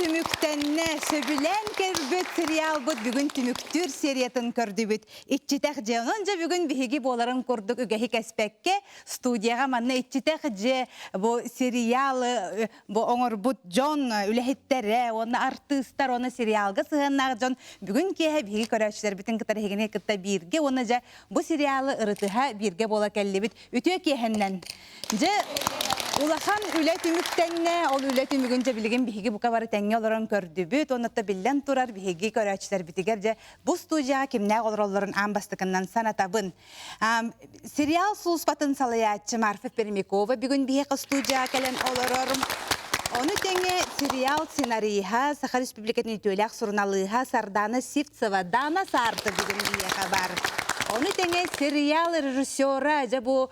tümüktenne söbülen kerbet serial bud bugün tümüktür seriyatın kördübüt. İççitek je onunca bugün bihigi boların kurduk ügehi kespekke studiyaga manna iççitek je bu serial bu oңор bud John ülehittere onu artistlar onu serialga sığınnar John bugün ki bihigi köreçler bütün kıtar hegine kıtta birge onu ja bu serialı ırıtıha birge bola kellibit ütüye kehenden je Ulahan ületümüktenne, ol ületümügünce bilgin bihigi bu kabarı tenge olaran kördübüt, onu da billen turar bihigi köreçler bitigerce bu studiya kimne olurların ambastıkından sanatabın. Serial suspatın salayatçı Marfet Permikova bugün bihigi studiya kelen olurarım. Onu tenge serial senariha Sakha Respublikasının itölyak surnalıha Sardana Sivtseva Dana Sartı bugün bihigi kabar. Onu tenge serial rejissöra bu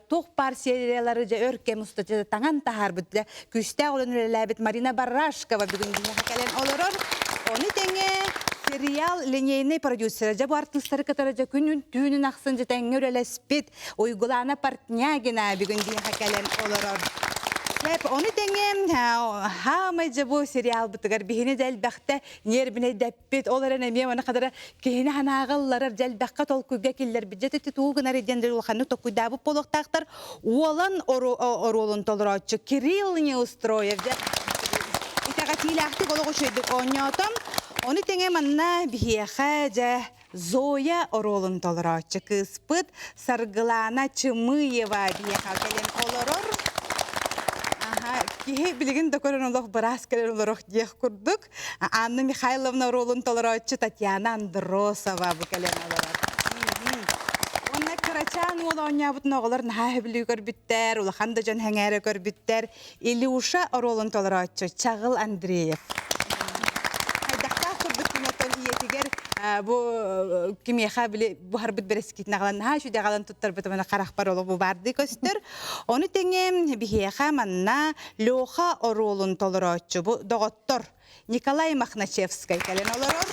tohpar serialları örke mustaça tangan tahar butla küste olan relabet Marina Barashkova bugün dünya kalen olurur. Onu tenge serial lenyene prodüser bu artistleri kataraca günün tüyünün aksınca tenge relespit uygulana partniyagina bugün dünya kalen olurur. Hep onu tenge hamaca bu serial bitigar bihine delbekte yerbine deppit olara nemiye ona kadar kihine hanağıllar delbekte tolkuyga killer bidjeti tuğunar edender ulxanı tokuyda bu poloktaktar olan orolun tolraçı Kirill Neustroyev itaqatilahti kolu qoşuydu onyotam onu tenge manna bihiyaja Zoya orolun tolraçı kıspıt Sargılana Çımıyeva bihiyakalkelen olurur. Kihe bilgin dokoron olok baraskelen olarak diyek kurduk. Anna Mikhailovna rolun toleraçı Tatyana Androsova bu kelen olarak. Ona kıraçan ol onya butun oğlar naha biliyor görbütter, ulahan da can hengere görbütter. Ilyusha rolun toleraçı Çağıl Andreyev. Haydakta kurduk yine iyetiger bu kimya bile bu harbit bereskit nağlan ha şu dağlan tuttar betamana qaraqbar olup bu bardı köstür. Onu tenge bihiya manna loha orolun toleraçı bu doktor Nikolay Makhnachevskay kalen olurur.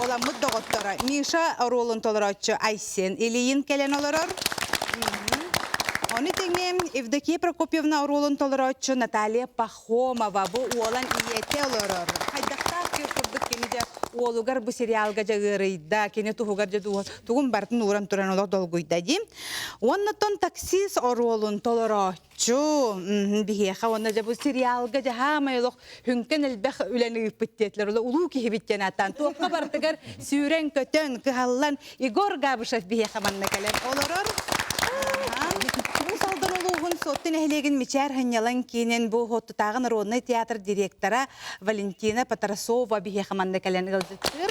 Ola mut doktora Misha orolun toleraçı Aysen Iliyin kalen olurur. Onu tenge Evdokiya Prokopyevna orolun toleraçı Natalia Pakhomova bu olan iyete olurur. Haydakta kurduk kenice Oğlugar bu serialga jağırıyda, kene tuhugar tuğun bartın uğran turan olaq dolguyda deyim. Onnaton taksis orolun toleraçı bihiyaqa, onna bu serialga jahamay olaq hünken elbaq üleni ıpıttetler ola ulu ki hebitten atan. Tuğqa bartıgar süren kötön, kıhallan Igor Gabışev bihiyaqa manna kalen olurur. Sottun ehlegin miçer hanyalan kinen bu hotutağın Rodnay Teatr direktora Valentina Patrasova bihiyaxamanda kalen ıldıktır.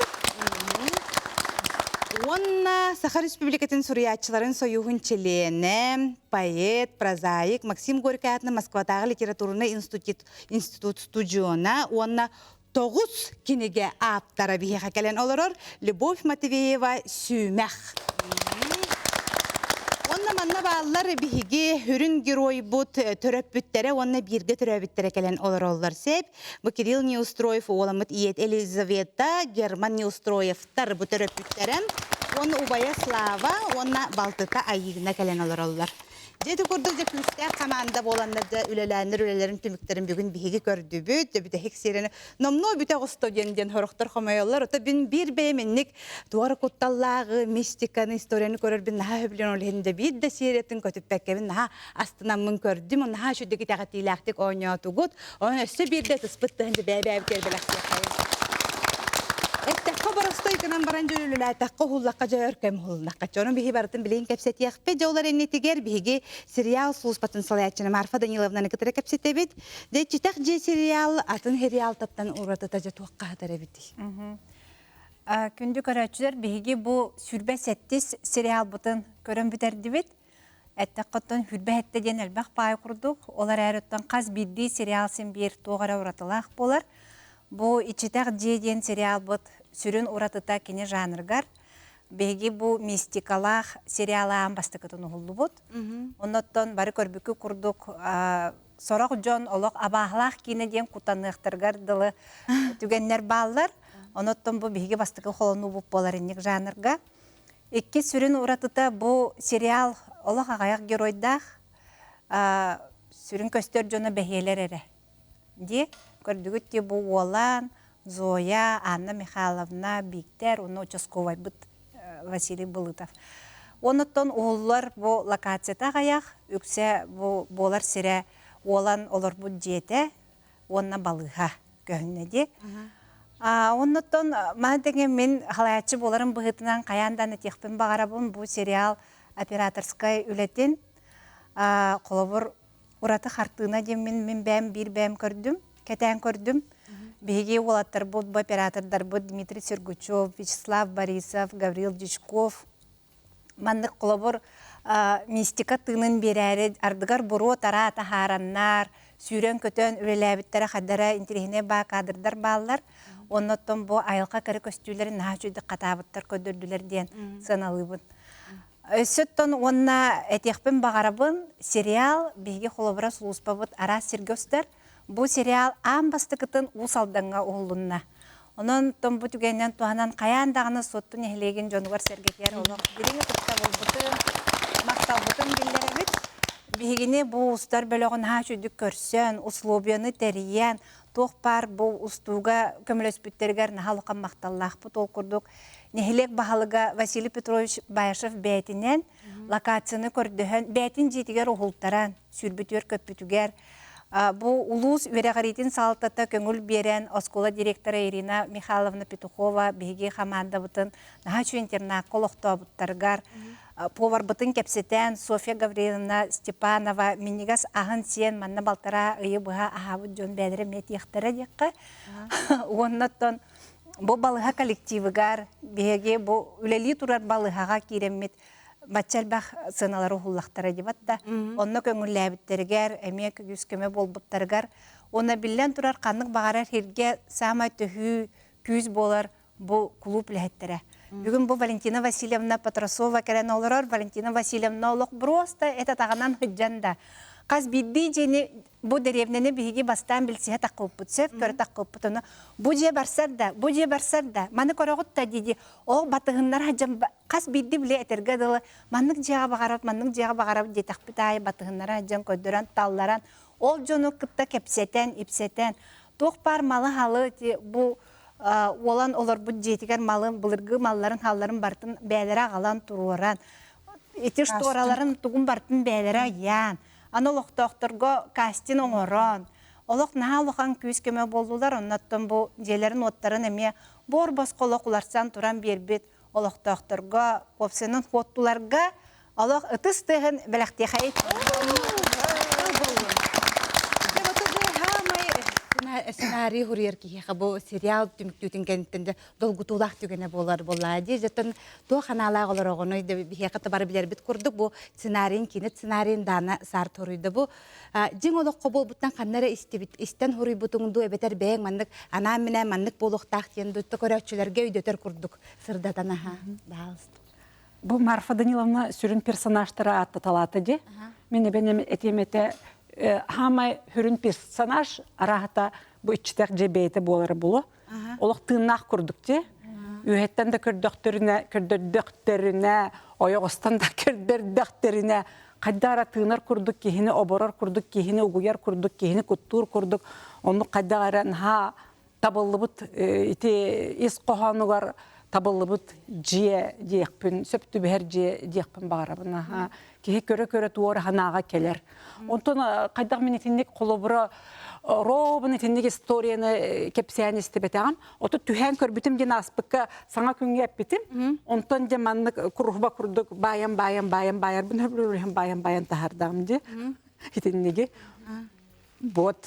Onna Sakha Respublikasının Suriyatçıların soyuhun çelene, poet, prozaik Maksim Gorki adına Moskvadağı Literaturuna Institut Studiona, onna 9 kinige aptara bihiyaxa kalen olurur. Любовь Matveyeva Sümek. Manna bağlar bihigi hürün giroy bud töröpbüttere onna birge töröpbüttere kelen olurlar sep. Bu Kirill Neustroyev olamıt iyet Elizaveta German Neustroyev'tar bu töröpbüttere. Onna ubaya slava onna baltıta ayıgına kelen olurlar. Dedi kurdukça küste kamanda bolanlarda ülelerin tümüklerin bugün bihigi kördübüt. Büte hekserine nomno büte ostodiyenden horoktar xomayollar. Ota bin bir beyemenlik duvar kuttallağı, mistikanı, historiyanı körür bin naha höblen olihinde bir de siretin kötüppekke bin naha astınamın kördüm. O naha şuddaki tağatilaktik oynatugut. Onun üstü bir de tıspıttığınca bebe terbelaktik. Kabarastaykanan baranca ülüler takka hullakka jörkem hullakka. Onun bihi baratın bileyin kepset yakpe. Jaular ennetiger bihigi serial suuspatın salayatçına Marfa Danilovna'nı kıtıra kepset ebit. De çitak je serial atın herial taptan uğratıtaca tuakka hatar ebiti. Kündü köröçüler bihigi bu sürbe settis serial butun körön biterdi bit. Ettekottan hürbe hette den elbaq pay kurduk. Olar erottan qaz bildi serialsin bir tuğara uğratılaq bolar. Bu içitak jeden serial but sürün uratıta kene janrgar. Begi bu mistikalaq serialağın bastıkıtın uğullu bud. Onottan bari körbükü kurduk. Sorak jon olaq abahlaq kene den kutanıqtırgar dılı tügenler bağlar. Onottan bu begi bastıkı xolunu bu bolar ennek janrga. İki sürün uratıta bu serial olaq ağayak geroydaq sürün köstör jona beheler ere. Di Көрдүгүт те бу Олан, Зоя, Анна Михайловна, Биктер, оны участковый быт Василий Былытов. Онуттан оğullar бу локацията ғаяқ, үксе бу болар сире Олан олар бу жете, онна балыға көхіннеде. Онуттан мана деген мен халаятчы боларын бұғытынан қаяндан етекпен бағарабын бу сериал операторскай үлетін. Қолабыр ураты хартына дем мен бәм бір бәм көрдім, кәтән көрдім. Беге олаттар бұл оператордар бұл Дмитрий Сергучев, Вячеслав Борисов, Гаврил Дичков. Мандық қолабыр мистика тынын берәрі, ардығар бұру тара тахараннар, сүйрен көтен үреләбіттері қаддара интерегіне ба кадрдар балылар. Оннаттан бұл айылға кәрі көстүйлері наға жүйді қатабыттар көдірділер ден саналыбын. Өссеттен онна әтекпен бағарабын сериал беге қолабыра сұлыспабыт ара сергөстер. Бұл сериал амбасты кытын ұсалданға оғылынна. Onun tom bu tügenden tuhanan kayandağını sottun ehlegen jonugар sergeker олық. Біріңі құтта болбытын, мақтал бұтын білдеребіт. Бігіне бұл ұстар бөліғін ха жүдік көрсен, ұслобияны тәриян, тоқпар бұл ұстуға көмілес бүттергер нағалыққан мақталлақ бұт ол күрдік. Нехелек бағалыға Василий Петрович Байышев бәйтінен локацияны көрдіген бәйтін жетігер оғылтаран, сүрбітер көпбітігер. Бу улус верағаритин салтата көңіл берен оскола директора Ирина Михайловна Петухова беге хаманда бұтын нағачу интернат қолықты бұттарғар. Повар бұтын кепсетен Софья Гавриловна Степанова минигас ағын сен манна балтара ұйы бұға ағабыт жон бәдірі мет ектірі деққа. Оннаттан бұл балыға коллективігар беге бұл үлелі тұрар балығаға керемет Батчалбах сыналары хуллахтара дебатта. Онна көңілләбіттерігер, әмек күскеме болбуттаргар. Онна білден тұрар қанық бағарар херге самай түхі күз болар бұл клуб ләхеттері. Бүгін бұл Валентина Васильевна Патрасова кәрен оларар. Валентина Васильевна олық просто әті тағынан хүджанда. Қаз бидді жені бұл деревнені бігі бастан білсіге таққып бұтсып, көрі таққып бұтыны. Бұл же барсар да, маны көріғыт та деді, ол батығынлар хажам, қаз бидді біле әтірге дылы, манның жеға бағарап, детақ бітайы батығынлар хажам көдіран, талларан, ол жоны күтті кепсетен, ипсетен. Тоқ бар малы халы, бұл олан олар бұл жетігер малын, бұлырғы малларын, халларын бартын бәлері ағалан тұруаран. Етеш туараларын тұғын бартын бәлері ян. Аны олықтақтырға кастин оңыран. Олық наға олыққан күйіскеме болдылар, оннаттан бұл желерін оттарын әме бор басқолық ұларсан тұран бербет олықтақтырға, опсенің хоттуларға олық ұтыстығын біліқтеға сценарий хурьер киха бу сериал түмүктүтүн кенттенде долгутулак түгене болар боллади жатын то ханалак олорогону бихеката бар билер бит курдук бу сценарийин кинет сценарийин дана сар торуйда бу жиң олокко болбуттан каннара истибит истен хуруй бутуңду эбетер бэң мандык ана менен мандык болуктак тиен дутта көрөчүлөргө үйдөтөр курдук сырдатана ха балст бу Марфа Даниловна сүрүн персонажтары атты талаты же мен эбенем этемете хамай хүрін персонаж арахата bu içtek cebeyte boları bulu. Olak tığnak kurduk diye. Ühetten de kürdöktörüne, oyağıstan da kürdöktörüne. Kaddara tığnar kurduk kihini, oborar kurduk kihini, uyar kurduk kihini, kuttur kurduk. Onu kaddara ha tabıllıbıt iti is kohanugar tabıllıbıt ciye diyekpün, söptü biher ciye diyekpün bağırabına. Kihi köre tuğar hanağa keler. Ondan kadar minitinlik kolobura Робын etindeki istoriyani kepsiyani istebetağım. Otu tühen körbütüm gene aspıkka sana künge yapbitim. Ondan cemanlık kuruhba kurduk bayan. Bunu bayan tahardağım diye. Hitindeki. Bot.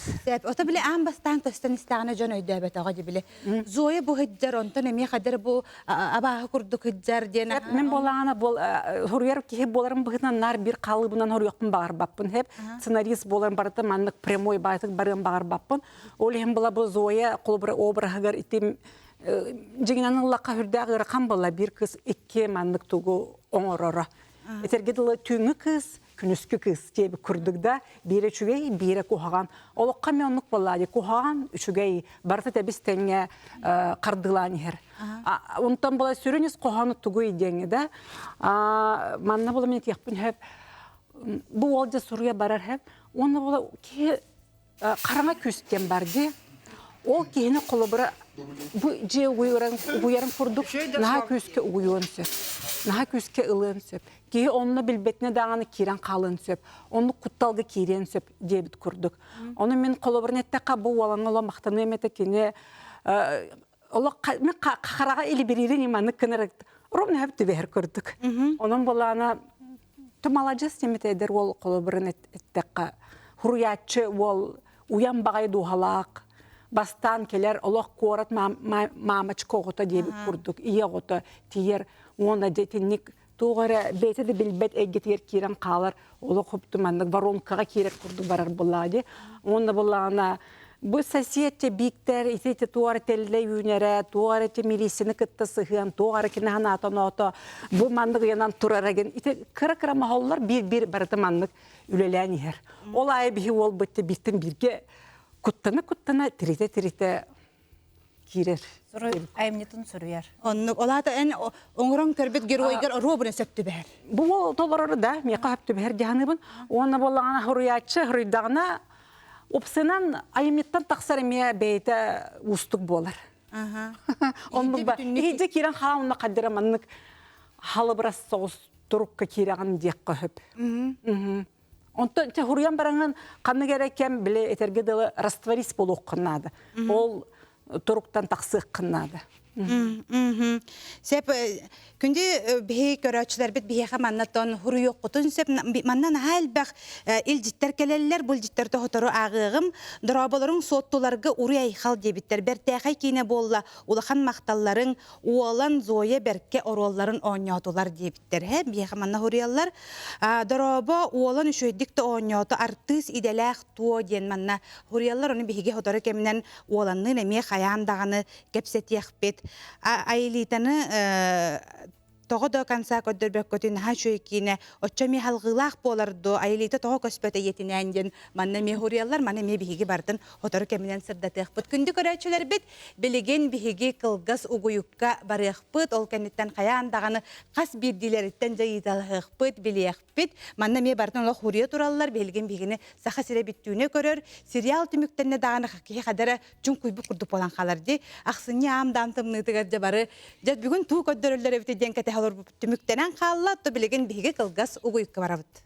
Ota bile an bastan tostan istağına can öydebet ağa bile. Zoya bu hıccar ondan emiye kadar bu abağı kurduk hıccar diye. Men bolağına huruyar ki hep bolarım bıhıtan nar bir kalıbından huruyakın bağır bappın hep. Senarist bolarım barıda manlık premoy baytık barın bağır bappın. Oli hem bola bu Zoya kulubra obra hıgar itim jiginanın laka hürdağı rakam bola bir kız iki manlık tuğu onorora. Etergedili tüngü kız. Күнүскү кыз жеби курдугда бире чүгей бире кухаган олокка меннук боллади кухаган үчүгей барта тебис теңе кардылан хер онтан бола сүрүнүс куханы тугуй деңе да манна бола мен тияппын хеп бу олжа суруя барар хеп оны бола ки караңа күстен барди Ол кihini kolobura bu je uyarın kurduk naha küske uyuyon söp. Naha küske ılın söp. Ki onunla bilbetine dağını kiren kalın söp. Onu kuttalgı kiren söp debit kurduk. Onu men kolobura netteka bu olan ola maqtanı emete kine ola men qaraga eli biririn imanı kınarak ровно hep tübeher kurduk. Onun bolana tümalacağız emete eder ol kolobura netteka huriyatçı ol uyan bagay duhalak. Bastan keler Allah korat mamaç koğuta diye kurduk. İyi koğuta tiyer ona detinlik tuğara bete de bilbet eggetir kiren kalar. Allah koptu mandık varonkaga kirek kurduk barar bulladı. Onda bullana bu sasiyette bikter ite tuğara telle yünere tuğara te milisini kıtta sıhıyan tuğara kine hanata nota bu mandık yanan turaragen ite kıra mahallar bir barıtı mandık ülelen yer. Olay bihi ol bitti bittin birge Kuttana tirite kirer. Soru ayımnetun soruyor. Onluk ola da en oңорон körбет геройгер робуна сөптү бәр. Bu toları da meka hep tüber canibin. Ona bolana huriyatçı huriyadağına opsinan ayımnetten taksarımya beyte ustuk bolar. Onu ba iyice kiren haunla kaddiramanlık halı biraz soğuz turukka kireğin diyekka hep. Ondan te huriyan barangan kanı gereken bile eterge de rastvaris bolu kınadı. Ol turuktan taksık kınadı. Sep күнде бие көрәчләр бит бие хаманнатон хуру yok кутун сеп маннан хәлбәх ил җиттәр келәлләр бул җиттәрдә хотору агыгым дырабаларын соттуларга урый хал дебиттер бертәхәй кине болла улахан макталларын уолан зоя берке оролларын онятулар дебиттер һә бие хаманна хурияллар дыраба уолан шөйдикте оняту артыс иделәх туо ден манна хурияллар аны биге хотору кемнән уоланны неме хаяндаганы кепсетияхбет айлитаны тоғыда канса көддөрбөк көтүн ха шөйкине оччоми халгылах боларду айлита тоғы көспөтө етиненден манна мехуриялар мана ме биһиги бардын хотору кеминен сырдатыахпыт күндү көрөчүлөр бит билеген биһиги кылгас угуюкка барыахпыт ол кенеттен каяндаганы кас бирдилериттен жайыталыахпыт билиахпит манна ме бардын ол хурия тураллар билген бигини саха сире биттүүнө көрөр сериал түмүктенне даганы хакки кадара чун куйбу курдуп болан каларди аксыны амдан тымнытыгар жабары жат бүгүн туу көддөрөллөр эбитеден кете халор түмүктенен калла то билеген биге кылгас угуйукка барабыт.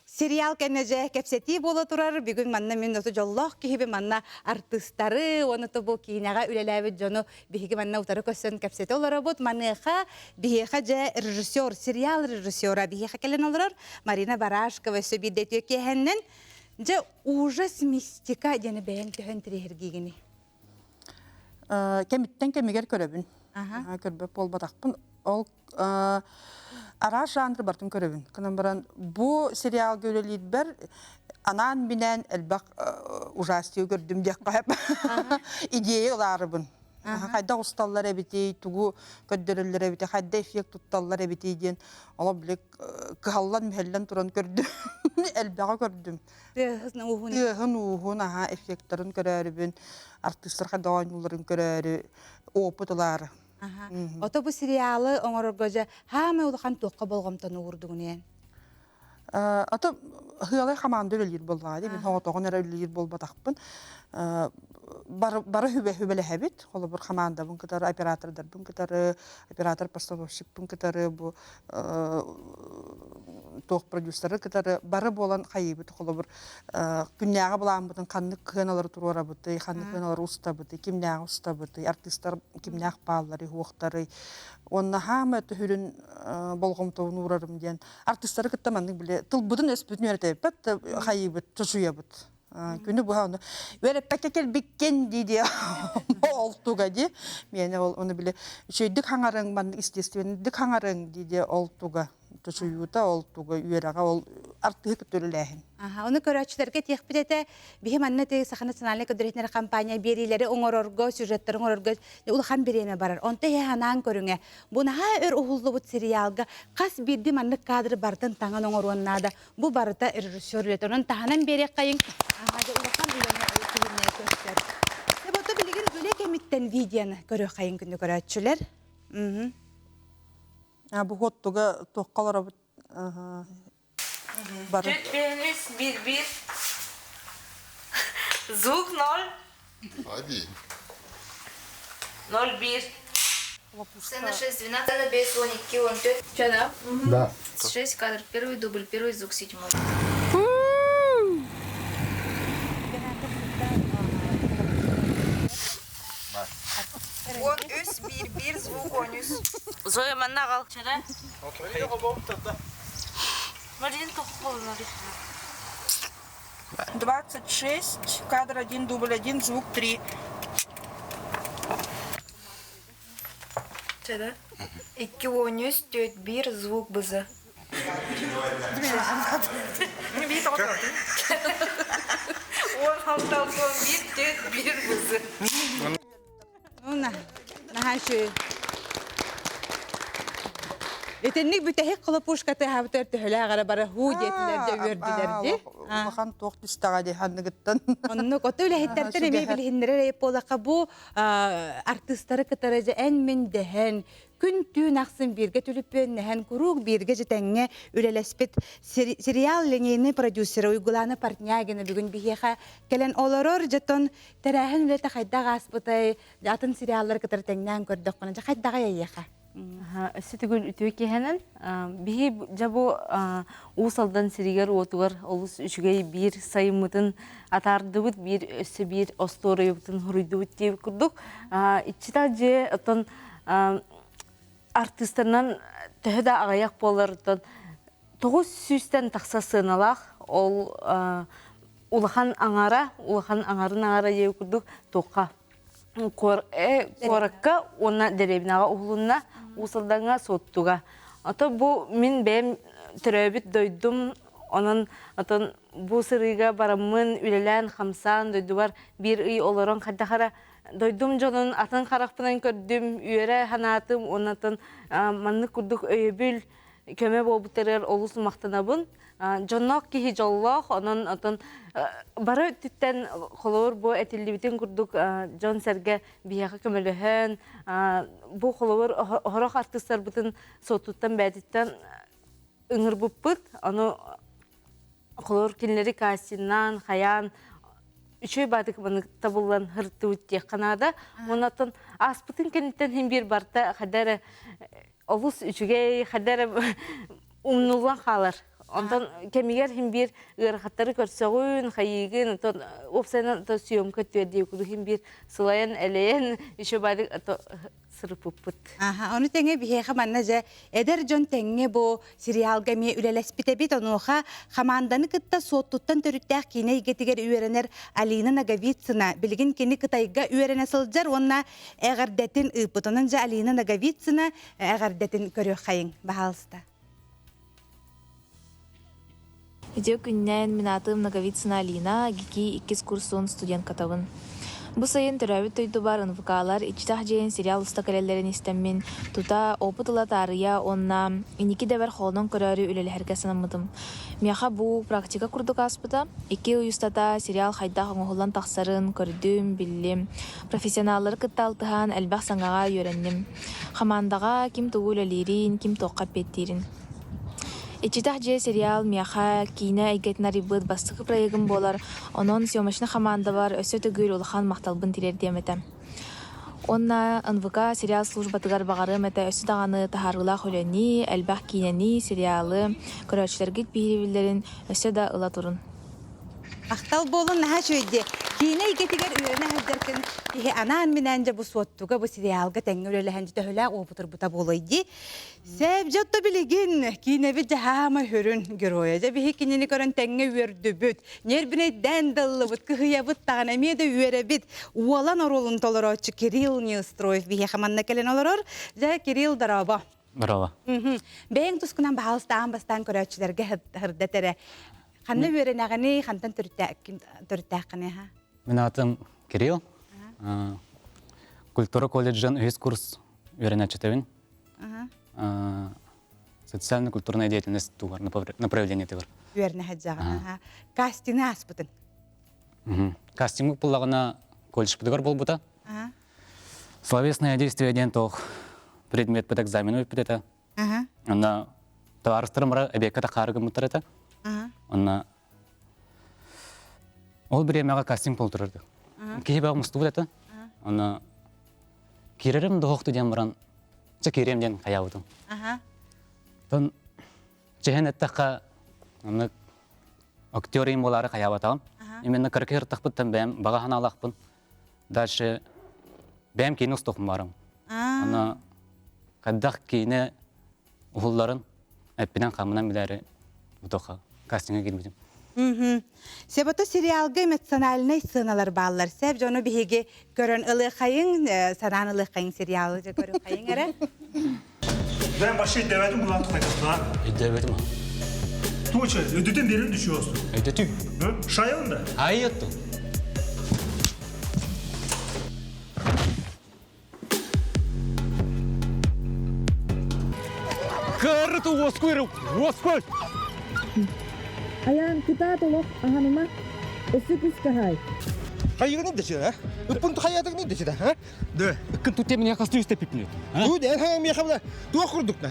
Сериал кенеже кепсети боло турар бүгүн манна мен ото жоллох кихиби манна артисттары оны то бу кинага үлелебит жону биге манна утары көсөн кепсети олоробут маныха биге же режиссер сериал режиссера биге келен олорор Марина Барашкова сөбидетиө кехеннен же ужас мистика дене бэйэн төһөн тирихиргигини. Кемиттен кемигер көрөбүн. Көрбөп болбатакпын. Ол ара жанры бартын көрөбүн. Кынан баран бу сериал көрөлүт бер анан менен элбак ужастыө көрдүм деп кайып. Идеяларыбын. Кайда усталлар эбити, тугу көддөрөллөр эбити, кайда эффект тутталлар эбити ден. Ала билек каллан меллен туран көрдүм. Элбага көрдүм. Тыгын уһун эффекттарын көрөрүбүн. Артисттар кадагыларын көрөрү, опытлары. Ото бу сериалы оңоргожа хама улахан тоққа болгомтон уурдугунен. Ото хыялай хаманды өлөр болгады. Мен хоготогон өлөр болбатакпын. Бары хүбеле хабит. Холо бир хаманда бун кытары оператордар, бун кытары оператор постановщик, бун кытары бу тоқ продюсеры кытары бары болан хайыбыт. Холо бир күннәгә булам бутын канлык кыналар турара буты, канлык кыналар уста буты, кимнәгә уста буты, артисттар кимнәгә паллары, хуктары. Онна хама төһүрүн болгомтон урарым ден. Артисттар кыттаманны биле тыл будун эспүтүн өретеп, хайыбыт, тушуябыт. Күнү бу ханы бере пекекел биккен диди олтуга ди мен оны биле шөйдүк хаңарың ман естественно хаңарың диди олтуга тушуюта олтуга үйрага ол артык төлөлөһүн. Оны көрөчүлөргө техбитете бихиманна те сахана национальный көдөрөтнөр компания берилери оңорорго сюжеттер оңорорго улахан береме барар. Онта ханан көрүңө. Буна өр ухуллубут сериалга кас бирди маннык кадры бартын таңан оңоруоннада. Бу барыта режиссерлөрдөн таханан берек кайын. Улахан билеме өтүнө көстөр. Себото билген үле кемиттен видеоны көрө кайын күндү көрөчүлөр. Бу хоттуга токкалар бары. Четверность, бир. Звук 0. 1. 0, бир. Сцена 6, 12, сцена 5, он 2, он 4. Че, да? Да. 6 кадров. Первый дубль, первый звук, 7. Он үс, бир, звук он үс. Зоя манна кал. Че, да? Марин тохолна. 26, кадр 1, дубль 1, звук 3. Че, да? 2, он үс, 4, бир, звук бызы. Он халтал, он бир, 4, бир, бызы. Ну, нахашы. Этенник бүтәһек кылыпушка тәһәбтер төһләгәр бара ху диетләрдә үрдиләрди. Улахан тоқ түстаға де ханныгыттан. Онны коты үләһиттәртен эме билһиннәре полака бу артисттары кытарыжы ән мен дәһән күн түн аксын бирге түлүппен нәһән курук бирге житәңгә үләләспет сериал ленейны продюсеры уйгуланы партнягины бүгүн биһеха келен олорор жатон тәрәһен үләтә хайда гаспытай атын сериаллар кытартәңнән көрдөк кына хайдага яйха. Өссетігіл үтіуі кехенен, бігі жабу уысалдан сиригер отуғар олыс үшігей бір сайымытын атардыбыт, бір өссі бір осторыйыбытын хұрыйдыбыт дейіп күрдік. Итчіта же ұттан артистернан төхі да ағаяқ болар ұттан тоғыз сүйістен тақса сыналақ, ол улахан аңарын аңара дейіп күрдік тоққа. Коракка, онна деребинаға ұғылына, ұсылдаңа соттуға. Ата бұл мен бәйім түрәбіт дойдым, onun atan bu sırıga baramın ülelen хамсан duydu var bir ıy olaran kadahara doydum canın atan karakpınan gördüm üyere hanatım onatın manlı kurduk öybül köme bobuterer olus maqtanabın Jonnak ki hijallah onun atan bara titten xolor bu etilibiten kurduk Jon Serge biyağı kömelehen bu xolor horaq artistlar bütün sotuttan bəditten ıngır buput onu xolor kinleri kasinan hayan üçüy badık bana tabulan hırtı üttiye kanada onatın aspıtın kenitten hem bir barta xadara olus üçüge xadara umnulan xalar. Ondan kemiger hem bir ırgatları körsöğün, hayıgın, ondan opsaynan da siyomka tüyediği kudu hem bir sılayan, eleyen, işe badık sırpıpıt. Aha, onu tenge bihe xamannaca eder jon tenge bu serial gamiye ülelespite bit onuha xamandanı kıtta sottuttan törüttəq kine igetiger üyerener Alina Nagavitsina bilgin kini kıtayga üyerene sılcar onna eğerdetin ıpıtonunca Alina Nagavitsina eğerdetin körüyor xayın bahalsta. Видео күннән мен атым Наговицина Алина, гики 2 курсын студент катабын. Бу сайын төрәбит тойду бар НВКлар ичтах жейн сериал уста калелерин истеммин тута опытыла тарыя онна иники дебер холдон көрөрү үлеле херкесинаммытым. Мияха бу практика курдук аспыта 2 уюстата сериал хайда оңолан таксарын көрдүм, биллим. Профессионаллар кытталтыхан элбах саңага үйренним. Хамандага ким тугулелерин, ким тоққа петтирин. Ичитах же сериал мияха кийне айгетна рибыт бастықы проегім болар, онон съемочны хаманда бар өсі түгіл улахан мақталбын тирер деметі. Онна НВК сериал службатыгар бағары мәті өсі дағаны тахарыла хөлені, әлбақ кийнені сериалы, көрәтшілергіт бейревілерін өсі да ыла тұрын. Ақтал болын наha şöyle kine igetiger üyene hazırken ki anan minence bu sottuga bu serialga tengölele hence de höla obutur buta bolaydı. Sebjatto biligin kine bir hama hörün geroya bir kinini görün tenge üyerdü büt. Nerbine dendallı bit kıhıya bit tağnamiye de üyere bit. Ualan orolun toloroçu Kirill Nilstroyev bir hamanna kelen olurur. Ja Kirill daraba. Bravo. Ben tuskunan bahalstan bastan köröçlerge hırdetere. Hanne üyerenagani hantan törüttäkini ha? Мен атым Кирилл. Культура колледжен үз курс үйренәчетебин. Социально-культурная деятельность тугар, направление тугар. Üyerene hacağına ha? Kastini aspıtın. Кастинг пуллагана колледж педагог болбута. Словесное действие ден тох предмет под экзамен өтпүт эте. Ана товарыстарым ара эбекка та карыгым мутар эте. Онна ол бір емеға кастинг бол тұрырды. Кейі бағы мұсты бұлеті. Онна керерім доғықты ден бұран, ча керем ден қаяудым. Тон чехен әттіққа актер ем болары қаябатағым. Именно каркер тақпыттан бәм баға хана алақпын. Дальше бәм кейіні ұстықым барым. Ана қаддақ кейіні ұғылларын әппінен қамынан біләрі бұтоқа кастинга келмедім. Себото сериалга эмоциональный сценалар баллар. Сәп жону биһиги көрөн ылы хайын, санан ылы хайын сериалы же көрөн хайын эре. Ben başı demedim ulan tutakasına. Demedim ha. Tuğçe, ödeden derin düşüyorsun. Ödetü. Şayan da. Hayatım. Karıtı voskuyru, voskoy. Ayam kita tolok ahanuma esik iskahay. Hayır ne deşi ha? Upun tu hayatın ne deşi ha? De. Kın tu temin yakası üstte pipniyor. Tu de ha mi khabla. Tu kurduk da.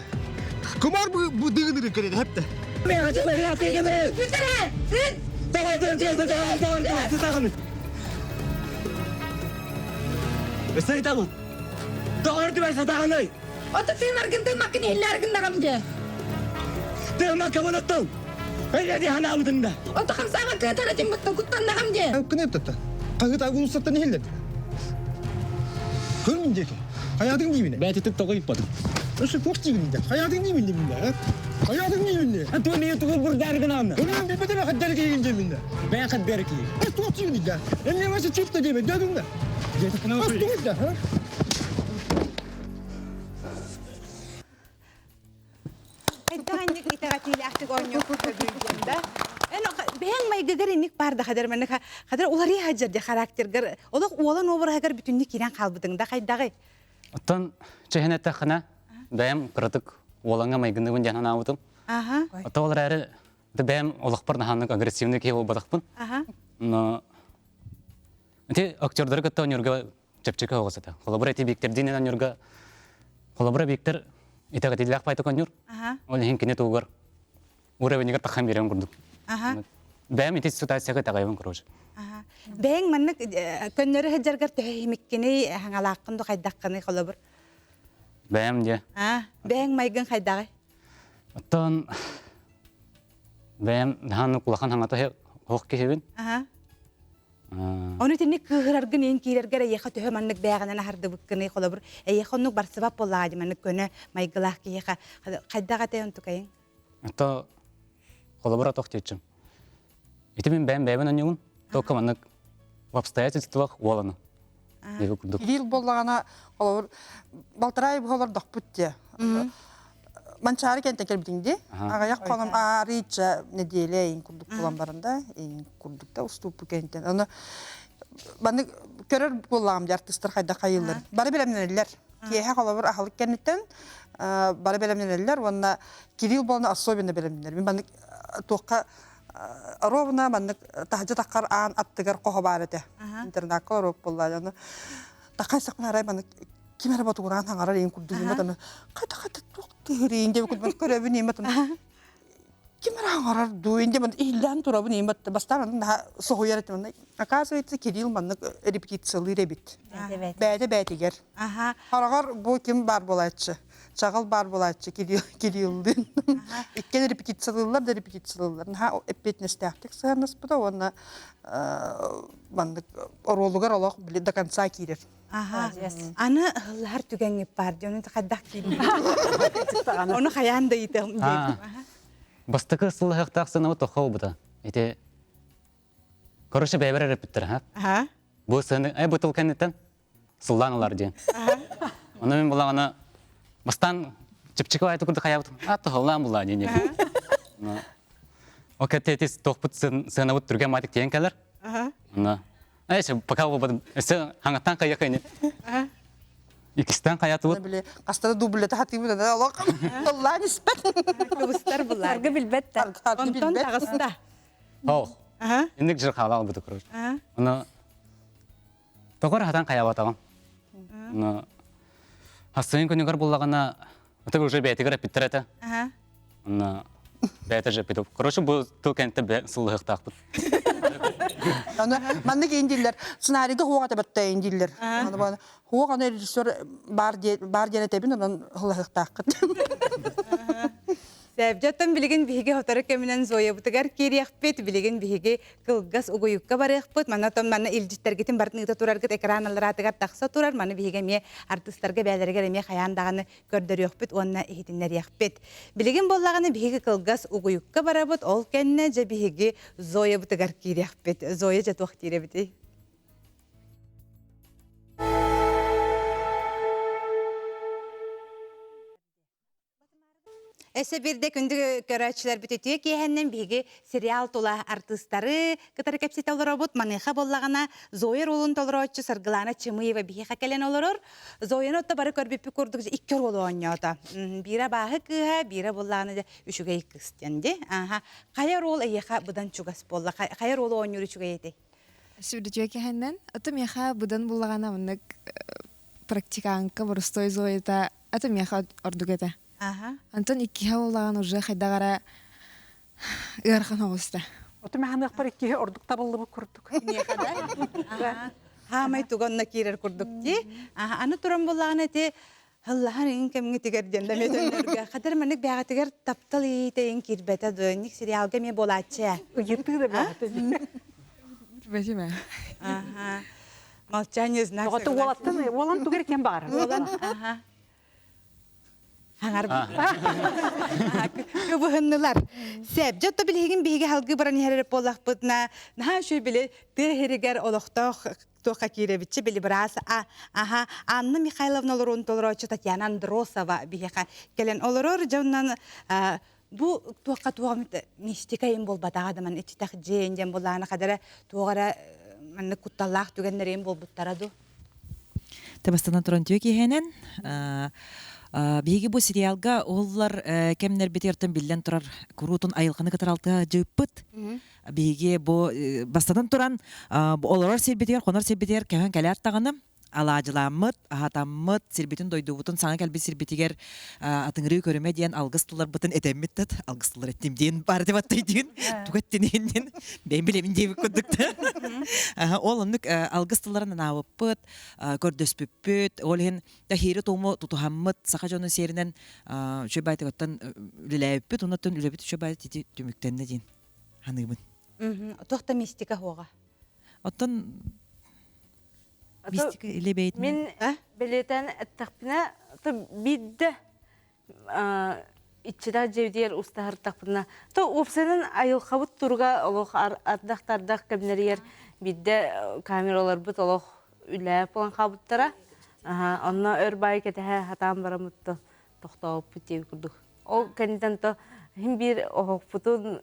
Kumar bu dığınırı kerede hep de. Me hacı me ya tege me. Bitere. Sen. Tamam. Esay tamam. Doğru diyorsun dağınay. Ata sen argındı makine illa argındı kamcı. Tema kamanatım. Hayır de hana aldığında. Ata kamsa makine taracım battı kuttan da kamcı. Kene tata. Kağıt ağın sattan hilledi. Kırmın ki. Hayatın değil mi? Ben titik toku ipadım. Nasıl korktu gibi de. Hayatın değil mi de? Hayatın değil mi de? Tu niye tu burada ergin anla? Onun bir bedel kadar ki gelince de. Ben kadar ki. Korktu gibi de. Elle nasıl çıktı gibi dedim de. Korktu da ha? Haydancık itaatiyle aktık oynuyor köbüldüğünde. Ben maygagar inik barda kadar mennek kadar olari hajar de karakter. Olak olan over hagar bütünlük iran kalbıdığında haydağı. Оттан чехенетте хана бәм кырытык олаңа майгынды бун жанана авутым. Ага. Ата олар әрі бәм олақпар наханнык агрессивный кей ол бадақпын. Ага. Но те актердар кытта онюрга чепчеке оғысыта. Холабыра эти биктер динен онюрга холабыра биктер итага тилақ пайты конюр. Ага. Ол хин кине тугар. Уровеньгер тахан берем курдук. Ага. Бәм ити ситуацияга тагайбын курож. Ага. Бәң маннык көннөрү хаджаргар тәһимиккени хаңалааккынды хайдакканы холобур. Бәм де. Бәң майгын хайдагы. Оттан бәм наханнык улахан хаңата хоқ кехебин. Ага. Оны тинник кыһыраргын ин киирергер эйеха төһө маннык бәгәнән харды буккыны холобур. Эйехоннук бар сыбап боллаади маннык көнө майгылаах киеха хайдага тәйон тукайын. Ата холобура тохтечим. Ити мен бәм онюгун. Только маннык в обстоятельствах уоланы. Кирилл боллагана олор балтырай болор дохпутте. Манчары кенте келбитинди. Агаяк колом арича неделе ин курдук буламдарында, ин курдукта уступу кенттен. Аны баны көрөр боллагам артисттер кайда кайылыр. Бары белемнелер. Кеха колор ахылык кенттен бары белемнелер. Онда Кирилл болна особенно белемнелер. Мен баны тоққа ровна маннык тахжа таккар аан аттыгар кохобарыты. Интернакка роп боллады. Такайсак нарай маннык кимер батуран хаңарар ен курдугун батаны. Кайта токтырин деп курдун көрөбүн эматын. Кимер хаңарар дуйнде мен илдан турабын эмат бастан сохуяр этмен. Оказывается, Кирилл маннык репетициялы ребит. Бәдегер. Ага. Харагар бу ким бар болачы. Чагыл бар болачы Кириллдин. Иккен репетициялылар да репетициялылар. Ха эпетнестактик сарнас буда онна мандык оролугар олох биле до конца кирер. Ага. Аны хыллар түгәнгеп бар. Жоны кадак кирер. Оны хаян да итем. Бастыкы сылыхтаксына вот тохау буда. Ите короче бәбәр репеттер, ха? Ага. Бу сыны бутыл кеннетен сылланалар ден. Ага. Оны мен булагана бастан чепчеке айтып курды хаябыт. Атты холлан була дене. Ага. Окететис тохпут сыны вот түргә матик тен келер. Ага. Ана. Айше пока бу эсе хангаттан каякайны. Ага. Икистан каятып. Биле, кастада дублета хатып да Аллах. Аллах ниспет. Кыбыстар булар. Аргы билбеттер. Онтон тагыста. О. Ага. Индик жыр халал буду курож. Ага. Ана тогор хатан каябатаган. Ана Хасын күнүгөр буллагана ата уже бетигер питтерете. Ага. Ана Бәтер жепеді. Короче, бұл тыл кәнтті сылығықтақпыд. Манны кейін дейлер, сценарийді хуға табатта ең дейлер. Хуға аны режиссер бар дене тебін, онын хылығықтақпыд. Сәбжаттан билеген биһиге хотары кеминен зоя бутыгар кириякпет билеген биһиге кылгас угуюкка барыякпыт манатон мана илжиттергитин бартыныгыта тураргыт экраналаратыгар такса турар маны биһиге ме артисттарга бәлерге эме хаяндаганы көрдөрүякпет онна ихитиннерияқпет билеген боллаганы биһиге кылгас угуюкка барабыт ол кенне же биһиге зоя бутыгар кириякпет зоя же туак тиребити. Эсе бирде күндү көрөчүлөр бүтүтүе киһеннен биги сериал тула артисттары кытары кепсите олоробут маныха боллагана Зоя ролун толорочу Саргылана Чымыева биха келен олорор. Зояны отта бары көрбүппү курдук икки рол ойнойта. Бира баһы кыха, бира боллагана үчүгэй кыстенди. Кая рол эйха будан чугас болла. Кая рол ойнойру чугайти. Сүрдүтүе киһеннен атымяха будан буллагана мынык практиканка борстой Зоята атымяха ордугета. Антон икки хаулаган уже хайдагара ыархан огуста. Оту механық бар икки ордук табылды бу курдук. Хамай туганна кирер курдук ди. Аны туран боллаган эти Аллаһын ин кемге тигер жанда метөнөргө кадыр меник бага тигер таптал итейин кирбете дөнник сериалга ме болачы. Йырты да бага. Бежиме. Молчание знак. Оту олаттын, олан тугер кем бар. Олан, Хаңар көбүһүннүлар. Сәп, жотто билеген биһиге халгы баран хереп боллақпытна. Наха шөй биле тыһеригер олохтох тоқа киребичи били брас. Анна Михайловна Лорон толорочу Татьяна Андросова биһига келен олорор жоннан бу тоқа туамыт мистика им болбатага да мен ичтах женден боллана кадара тоғара мен кутталлах түгеннерем болбуттараду. Табастана туран түйе киһенен биһиги бу сериалга оллар кемнер бетертен билен турар курутун айылканы кытаралта жыппыт. Биһиги бу бастадан туран олорор сербетер, конор сербетер кәһән кәләр таганы алаажыламмыт, ахатаммыт, сербетин дойдубутун саңа кәлби сербетигер атыңры көрөмө диен алгыстылар бутун этеммиттет, алгыстылар эттим диен бар деп аттай диен, тугаттенен мен билемин деп күдүктө. Ол онук алгыстыларын абыппыт, көрдөспүппүт, ол хен тахири тому тутухаммыт, сака жону серинен чөбайты готтан үлеләйппүт, онотон үлебит чөбайты тити түмүктенне диен. Ханыбын. Тохта мистика хога. Оттон мистика илебейт. Мен билетен аттакпына то бидде иччида жевдер устахар такпына. То опсенен айыл хабыт турга олох ардактардак кемнерер бидде камералар бут олох үләп болан хабыттара. Онна өрбай кете хатам барамытты токтоп битеп курдук. Ол кенитен то хим бир ох футун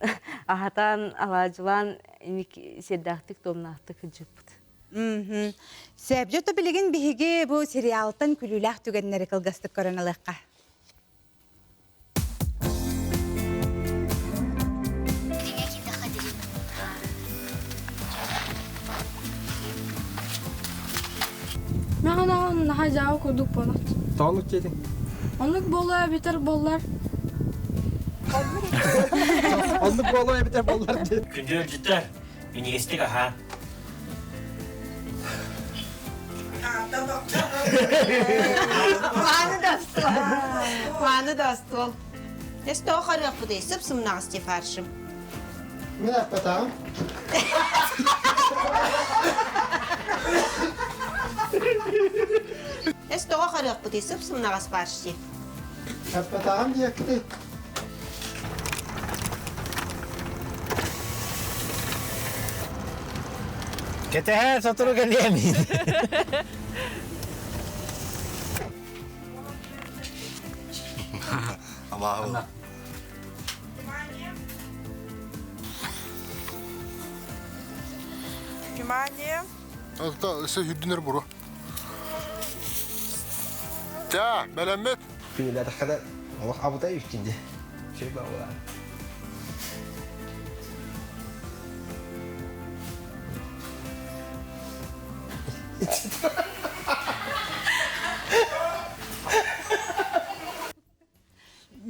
ахатан алажылан ник седдактык томнактык жыппыт. Сәбжөтө билеген биһиге бу сериалтан күлүләх түгеннәре кылгастык көрәнәләккә. Мәгәнә наһа жау курдук болот. Таалык дедиң. Онлык болла битер боллар. Онлык болла битер боллар. Күндер життер. Университет аха. Ваны достол. Эсто харык будай сыпсымнагы стефаршым. Мен апатам. Эсто харык будай сыпсымнагы спарши. Апатам дiyekti. Ketehe saturu geliyemin. Allah'ım. Внимание. Akta ısı hüddünür buru. Ta, Melamet. Kuyular kadar Allah abuda yüktündü. Şey bağlar.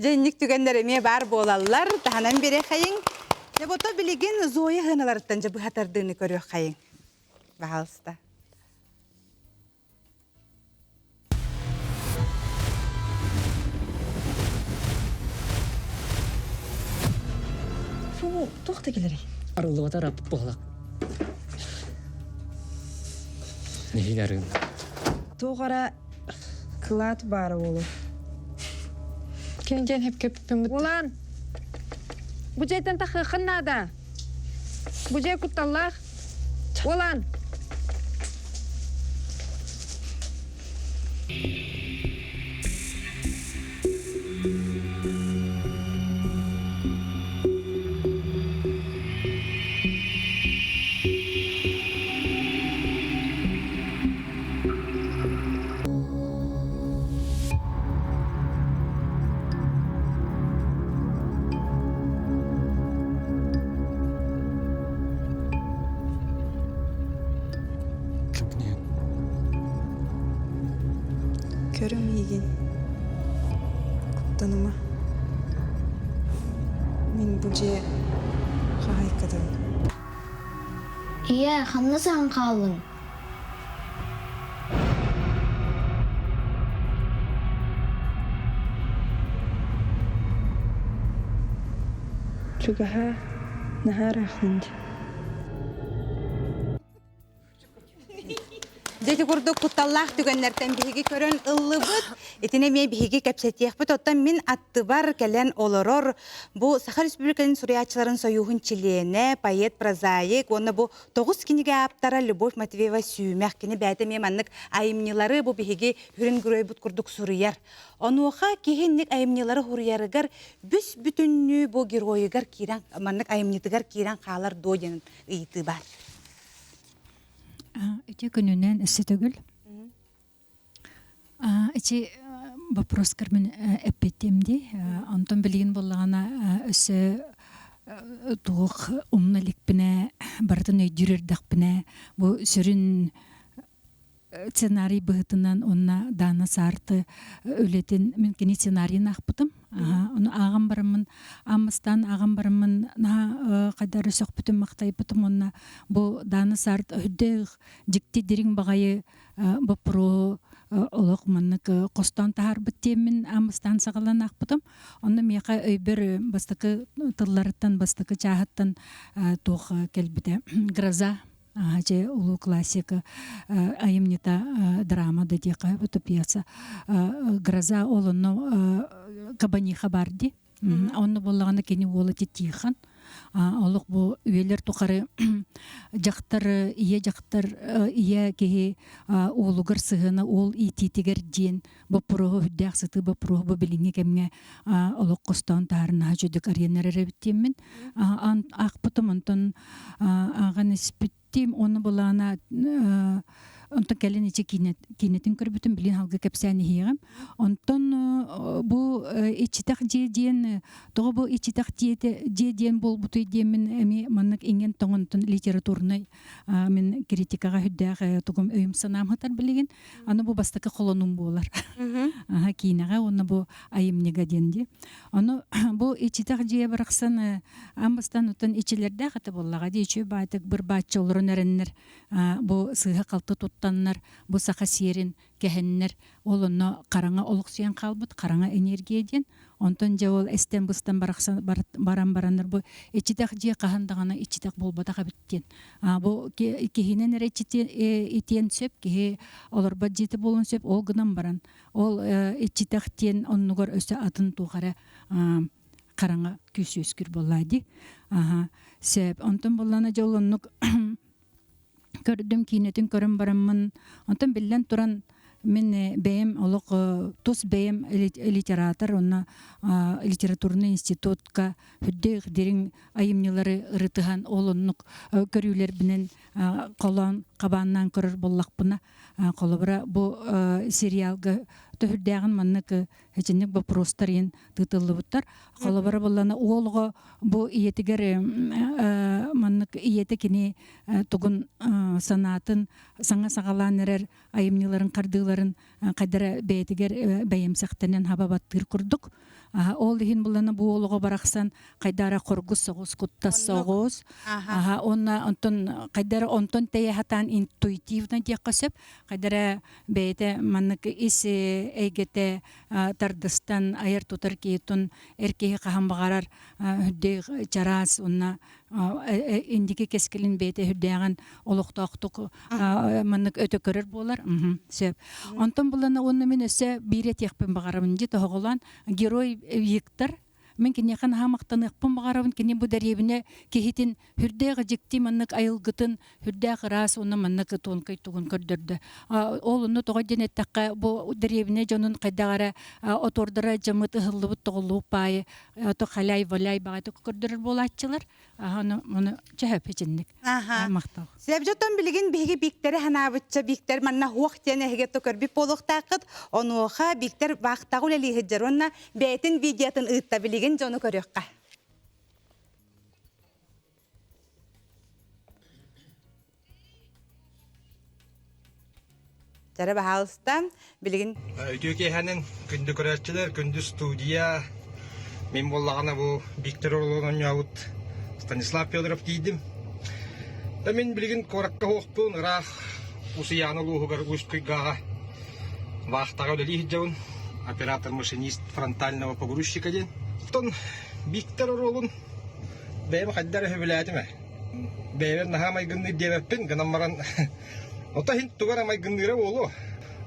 Денник түгендереме бар болалар. Таханан бере хайын. Небото билеген Зоя хыналарыттан жабы хатардыны көрі хайын. Бағалыста. Фу, тоқта келерей. Арулы батар апып болақ. Нехилерін? Тоғара кылат бары болу. Кен хеп көппен бұд. Улан, бұжайдан тақы қыннада. Бұжай күтталлақ. Улан. Көрім еген. Құптаныма. Мен бұже қағайқадан. Иә, қамна саған қалың. Чугаха нахар ақлынды. Дети курдук кутталлах түгеннерден биһиги көрөн ыллыбыт. Этине ме биһиги кепсетиехбит. Оттан мин аттыбар келен олорор. Бу Саха Республиканын суриячыларын союхун чилене, поэт, прозаик. Оны бу 9 киниге аптара Любовь Матвеева сүймәк кини бәйті меманнык айымнилары бу биһиги хүрін күрөйбут курдук сурияр. Онуха кихинник айымнилары хуруярыгар бүс бүтүннү бу героигар киран, маннык айымнитыгар киран қалар дойын ыйты бар. Эти күнүнен эссе түгүл. Эти вопрос кармен эппетемди. Антон билген боллагана өсө тух умналикпине бардын өйдүрөрдакпине бу сүрүн сценарий быһытынан онна дана сарты өлетин мен кини сценарийин акпытым. Оны агам барымын, амыстан агам барымын на кайдар өсөкпүтүм мактайбытым онна бу дана сарт өйдөг дикти дирин багайы бопро олок маннык костан тахар биттемин амыстан сагалан акпытым. Онна мияка өйбөр бастыкы тылларыттан бастыкы чахаттан тох келбите гроза же улуу классика айымнита драма да дека буту пьеса гроза олону кабаниха барди онну боллагана кени боло титихан олук бу үелер тукары жактар ие кеги улугар сыгына ол ититигер ден бопро дяксыты бопро билинге кемге олук костон тарына жөдүк аренерер биттемин акпытым онтон аган испиттим оны болана онтон келен ичи кинетин көрбүтүн билин халгы кепсәни хиягам. Онтон бу ичитак жеден, тоо бу ичитак жеден бол бутуй демин эми маннык инген тоңонтон литературный мен критикага хүддәгә тугум өйм санам хатар билген. Аны бу бастыкы колонум болар. Кинага оны бу айымнега денди. Аны бу ичитак жие бараксан амбастан утан ичилердә хата боллага дичү байтык бир бачы олорун эреннер бу сыга калты туттаннар бу саха серин кехеннер олонно караңа олуксуян калбыт караңа энергияден онтон же ол эстен быстан барандар бу ичитак же кахандагана ичитак болбатага биттен бу кехинен итен сөп кехи олорба жети болун сөп ол гынан баран ол ичитактен оннугор өсө атын тугара караңа күсүскүр боллади сөп онтон боллана жолоннук көрдүм кинетин көрөн бараммын онтон билен туран мен бэм олок тус бэм литератор онна литературный институтка хүддег дерин айымнылары ырытыхан олоннук көрүүлер менен колон кабаннан көрөр боллакпына колобра бу сериалга төһүрдәгән маннык хәҗинник вопростарын тытылыбыттар колобра боллана олго бу иетигер маннык иете кини тугун санатын саңа сагаланырыр айымныларын кардыларын кадара бәйтигер бәйемсәктәнен хабабаттыр курдук Ол иһин булана бу олого барахсан кайдара коргус согус кутта согус. Онна онтон кайдара онтон тейхатан интуитивно диякасып кайдара бейте маннык ис эйгете тардыстан айыр тутар кейтун эркеги кахан багарар хүдде чарас онна индики кескилин бейте хүддеган олуктоктук маннык өтө көрөр болар. Сеп. Онтон булана онна мен өсө бирет якпын багарым ди тоголан герой Виктор мен кинехан хамактан ыкпын багарабын кине бу дәребине кехитин хүрдәгы жикти маннык айылгытын хүрдәгы рас уны маннык тонкай тугун көрдөрдө. Ол уну тога денеттакка бу дәребине жонун кайдагара отордора жамыт ыллыбыт тоголуу пай ото халай валай багаты көрдөрөр болатчылар. Аны чәһәп ичинник. Мактау. Себжотон билигин биги биктери ханабытча биктер манна хуактене хеге токөрби полуктакыт онуха биктер бактагы лели хеджеронна бетин видеотын ытта билигин жону көрөкка. Жара баалыстан билигин Өтөке ханын күндү көрөчүлөр, күндү студия. Мен боллагана бу Виктор Орлонун яут Станислав Федоров дейдим. Да мен билигин коракка хоқпун, ырах усияны луғығыр ұшқыйгаға вақтаға өлі хиджауын, оператор-машинист фронтального погрузчика ден. Тон Виктор Орлон бәйім қаддары хөбіләдіме. Бәйбер наға майгынны дебеппін, гынан баран ота хин тугара майгынныра олу.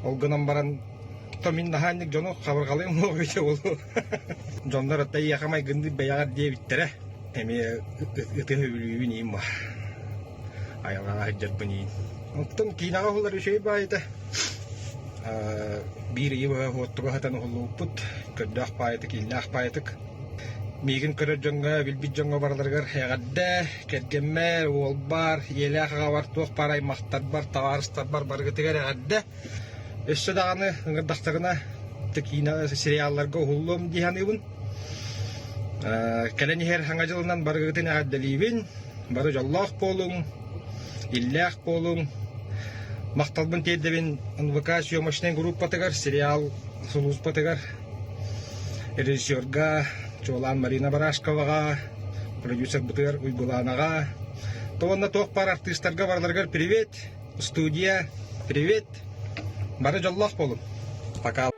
Ол гынан баран то мен наханник жону қабырғалайым оғырыша олу. Жондар отта яқа майгынны бәяғар дебіттері. Әме үті хөбілуін ейім ба. Айалға хиджар бұнейін. Оттан кейнаға олар үшей байыды. Bir yıva hotuğa hatan oluput, kördaq payıtık, illaq payıtık. Migin köröjönga, bilbijönga barlargar hegadda, ketgemmer, olbar, yelağa var, tuğ paray maqtar bar, tavarıstar bar, bargıtıgar hegadda. Össü dağını, ıngırdaqtağına, tıkina seriallarga oğullum dihanıbın. Kelen her hangacılından bargıtın hegaddalibin, barı jallaq bolun, illaq bolun. Мақталбын теддебен НВК съемочный группатыгар, сериал сулуспатыгар, режиссерга Чолан Марина Барашковага, продюсер бутыгар Уйгуланага. Тонна тоқ пар артисттарга барларгар привет, студия, привет. Бары жаллах болун. Пока.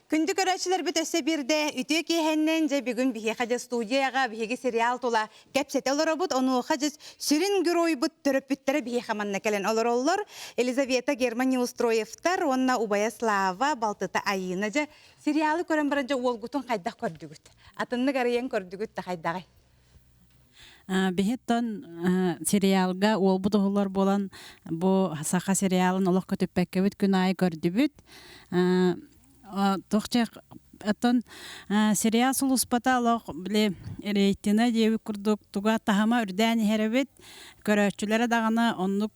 Күндү көрөчүлөр бүт өсө бирде үтү киһеннен же бүгүн бихи хажа студияга бихиги сериал тула кепсете олоробут ону хажыс сүрүн гөройбут төрөпүттөрө бихи хаманна келен олороллор Елизавета Германия устроевтар онна Убая Слава Балтыта Айына же сериалы көрөн баранжа олгутун кайдак көрдүгүт атынны гарыен көрдүгүт та кайдагай. Бехеттон сериалга олбут олор болан бу саха сериалын олох көтүппеккебит күн ай көрдүбүт. Тохчак атон сериал сулуспата лох биле рейтина деби курдук туга тахама үрдәни херебет көрөчүләре дагана онлук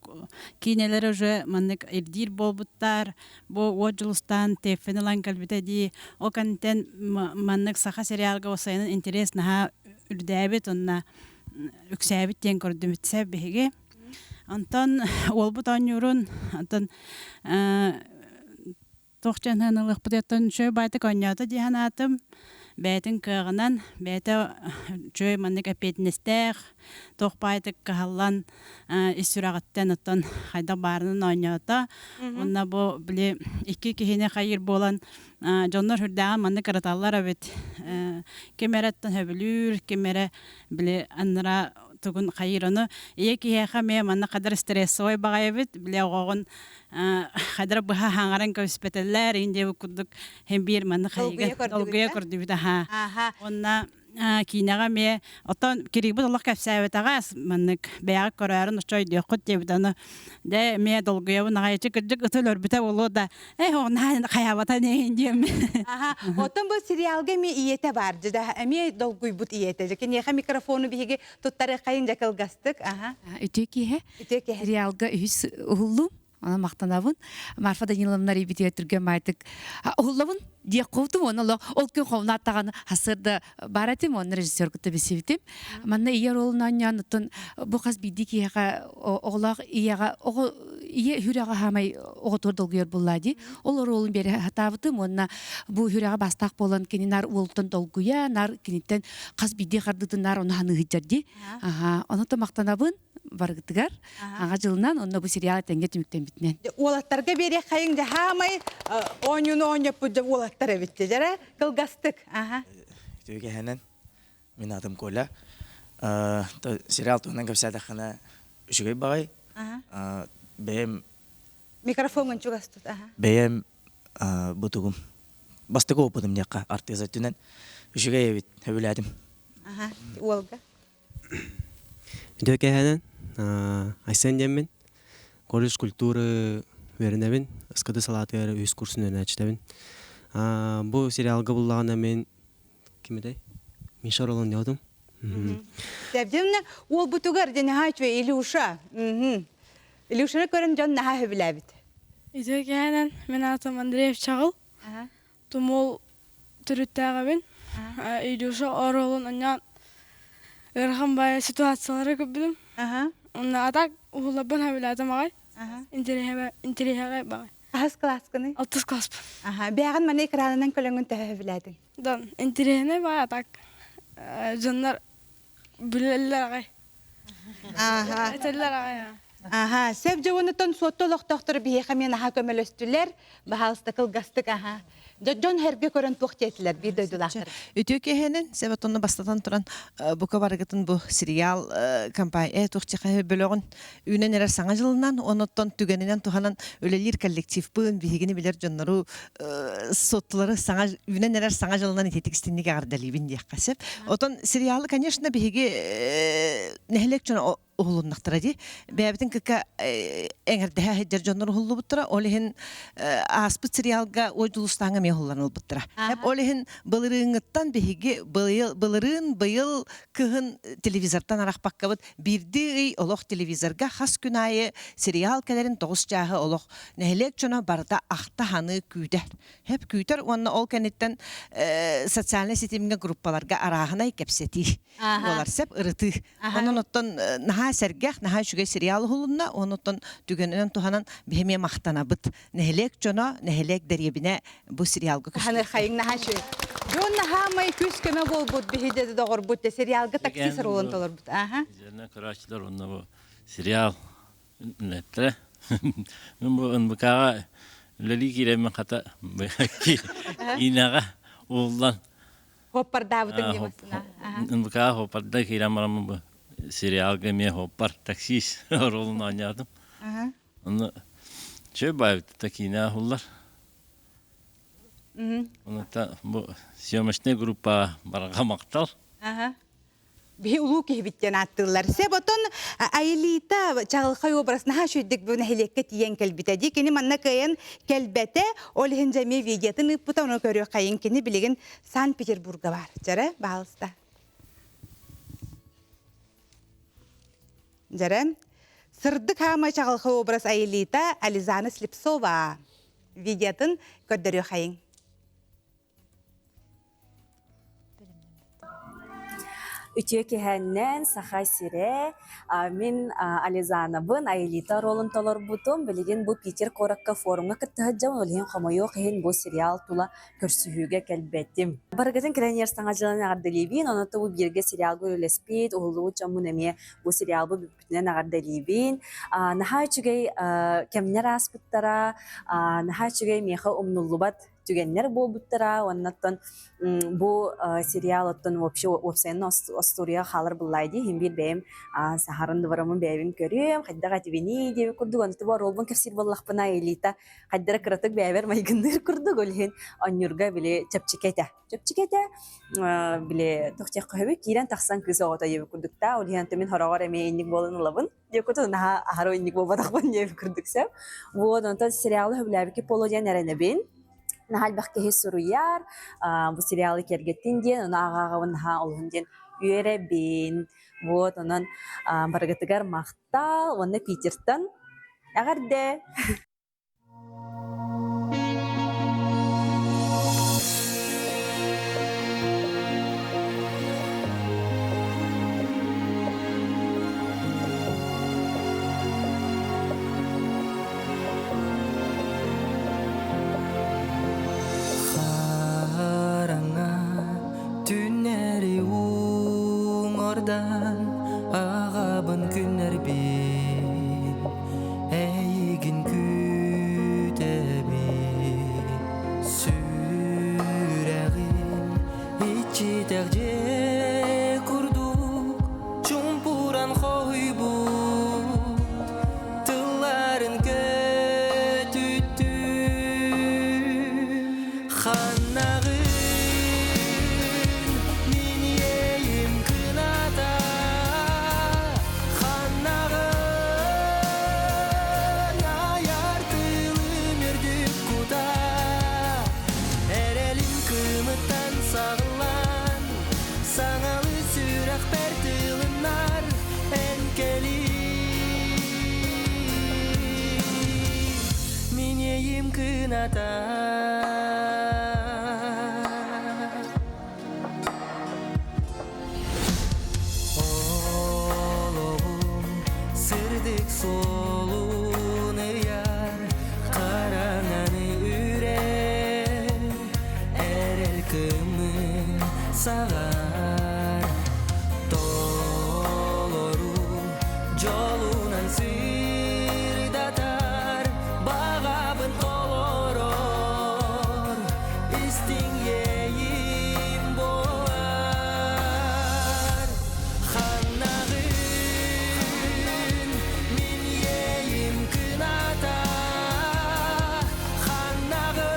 кинелер уже маннык ирдир болбуттар бу оджулстан тефенелан калбите ди о контент маннык саха сериалга осайын интересна ха үрдәбет онна үксәбит тен көрдүмүтсә беге антон олбут анюрун антон Тоқчан ханылық бұдеттен шөй байты конята диханатым. Бәйтін кығынан, бәйті шөй маннык әпетіністәқ, тоқ байты кығалан үсірағыттен ұттан қайда барының ойната. Онна бұл біле екі кехіне қайыр болан жонлар хүрдәған маннык араталар әбет. Кемереттен хөбілүр, кемере біле анныра тугун хайырону эки яха ме манна кадар стрессой багайбит биле огон кадар баха хаңаран көспетеллер инде кудук hem bir манна хайыга долгуя көрдүбүт ха онна кинага ме отон кирибут Аллах капсабетага маннык бяга көрөрүн очой дёкут дебитаны де ме долгуя нагайчы кырдык өтөлөр бите болу да онна хаябата не индем Отон бу сериалга ме иете бар жада ме долгуй бут иете жекен яха микрофону биге туттары кайын жакылгастык Үтөки сериалга үс уллу ана мактанабын Марфа Даниловна репетиторга майтык уллабын дия ковтум оны ол күн ковна аттаган хасырда баратым оны режиссер күтө бесевитим манна ия ролун анянытын бу каз бидики яга оглак ияга ие хүрәгә хамай оготор долгыйыр буллади. Ол ролын бере хатабытым, онна бу хүрәгә бастак болан кининар ултан долгуя, нар киниттен каз биде кардытынар оны ханы хиджарди. Ага, оны тамактанабын баргытыгар. Ага жылынан онна бу сериал тенге түмүктен битнен. Олаттарга бере хайың да хамай ойнуну ойнап бу олаттар битте жара кылгастык. Ага. Төге ханан мен атым Коля. Сериал туһунан кепсәдә хана үшүгәй багай. Бем Микрофонын чугастык. Ага. бем бутугум. Бастыгы опытым дияка артыза түнен үшүгәй бит хөбүләдим. Ага. Олга. Төге ханан Айсан деммен. Колледж культуры вернебин. Скады салатыгары үз курсын өңәчтәбин. Бу сериалга буллаганда мен кимедей? Миша ролын яудым. Сәбдемне ол бутугар дене хачве Илюша. Илюшаны көрен жан наха хөбүләбит. Идегенен мен атым Андреев Чагыл. Тумол түрүттәгәбен. Илюша оролун аннан эрхан бай ситуациялары көбүдүм. Онна атак улабын хөбүләдем агай. Интереһәгә багай. Ас классканы? 6 класс. Бәгән менә экранынан көләнгән тәһәбиләдең. Дан интереһенә бай атак. Жаннар билелләр агай. Әтәлләр агай. Сәп җавынтан сотолык доктор бие хәмен аха көмелөстүләр, баһалсты кылгастык аха. Жон һәргә көрән тохтетләр бидәдүләр. Үтөкеһенен сәбәтонны бастатан туран бука баргытын бу сериал компания тохтыхы бөлөгөн үнен эрер саңа жылынан оноттон түгененен туханан өлелер коллектив бын бигени билер жоннору сотлары саңа үнен эрер саңа жылынан тетикстинниге ардалибин дияқасып. Отон сериалы, конечно, биги нехлек жона оғылыннақтыра ди. Бәбітін кіка әңірдіға хеджер жоннор оғылы бұттыра, олихин аспыт сериалға ой жұлыстаңа мен оғыланыл бұттыра. Әп олихин былырыңыттан бігіге былырын бұйыл кіғын телевизордан арақ баққа бұд, бірді үй олық телевизорға қас күн айы сериал кәлерін 9 жағы олық нәхілек жона барда ақта ханы күйдер. Әп күйдер, онына ол кәнеттен социальный сетімге группаларға арағынай кәпсети. Олар сәп ұрыты. Onun oттон наха сәргәх, наха шугай сериалы хулунна, оноттон түгенен туханан беме мактана бит. Нехлек жона, нехлек дәребине бу сериалга көч. Ханыр хайың наха шу. Жон наха май күс көмө бол бут бихиде догор бут сериалга таксис ролун толор бут. Аха. Жерне карачлар онна бу сериал нетре. Мен бу ынбыкага лели киремен ката инага улдан Хоппар Давудың демасына. Ынбыкага хоппарда киремарам бу сериалга мен хоппар таксис ролун ойнадым. Оны чөй байып такина хуллар. Оны та бу съемочный группа барга мактал. Бе улуу кебиттен аттылар. Себотон Айлита чагылхай образына хашүйдік бүн хелекке тиен келбитеди. Кені манна кайын келбете ол хенжаме вегетін ыппыта оны көрі қайын кені білеген Санкт-Петербурга бар. Жары, бағылыста. Жары, сырдық хама чагылхай образ Айлита Ализана Слепцова вегетін көрдірі қайын. Ütüke hennen saha sire min Alizana bun Aylita rolun tolor butum bilgin bu Peter Korakka forumga kıttahacam olhin xamoyo xehin bu serial tula körsühüge kelbettim. Bargatın krener sangacılan ardalibin onu da bu birge serial görülespit oğlu çamun eme bu serial bu bütünen ardalibin naha çügey kemner aspıttara naha çügey meha umnullubat tügenler bu buttara ondan bu serialottan вообще опсен история халар буллайды hem bir benim saharın duvarımın bevim görüyorum hadda gatibini diye kurdu onu tuvar olban kefsir vallah bana elita haddara karatık bever maygundur kurdu golhen anyurga bile çapçikete bile tohçak kahve kiran taksan kızı ota diye kurduk da olhen temin haragar eme innik bolun labın diye kurdu naha haro innik bobadak diye kurduk sev bu ondan serialı hübler ki polojen erenebin Nahal bakkehi suruyar, bu serialı kergetin diye, onu ağağın ha olun diye üyere bin, bu onun bargatıgar mahta, onu Peter'tan, agar de. Саңан қойбу тылларын көтүттү ханнагын мен ейім кыната ханнагын аяр тылым өрдүк куда эрелим кымыттан сағылан саңалы сүрақ бәртылынар энкели мен ейім кыната олоғым сырдык солуны яр қараңаны үрер әрел кымын сағар толору жолунан сырдатар бағабын толорор истиң ейім боар ханнағын мен ейім кыната ханнағын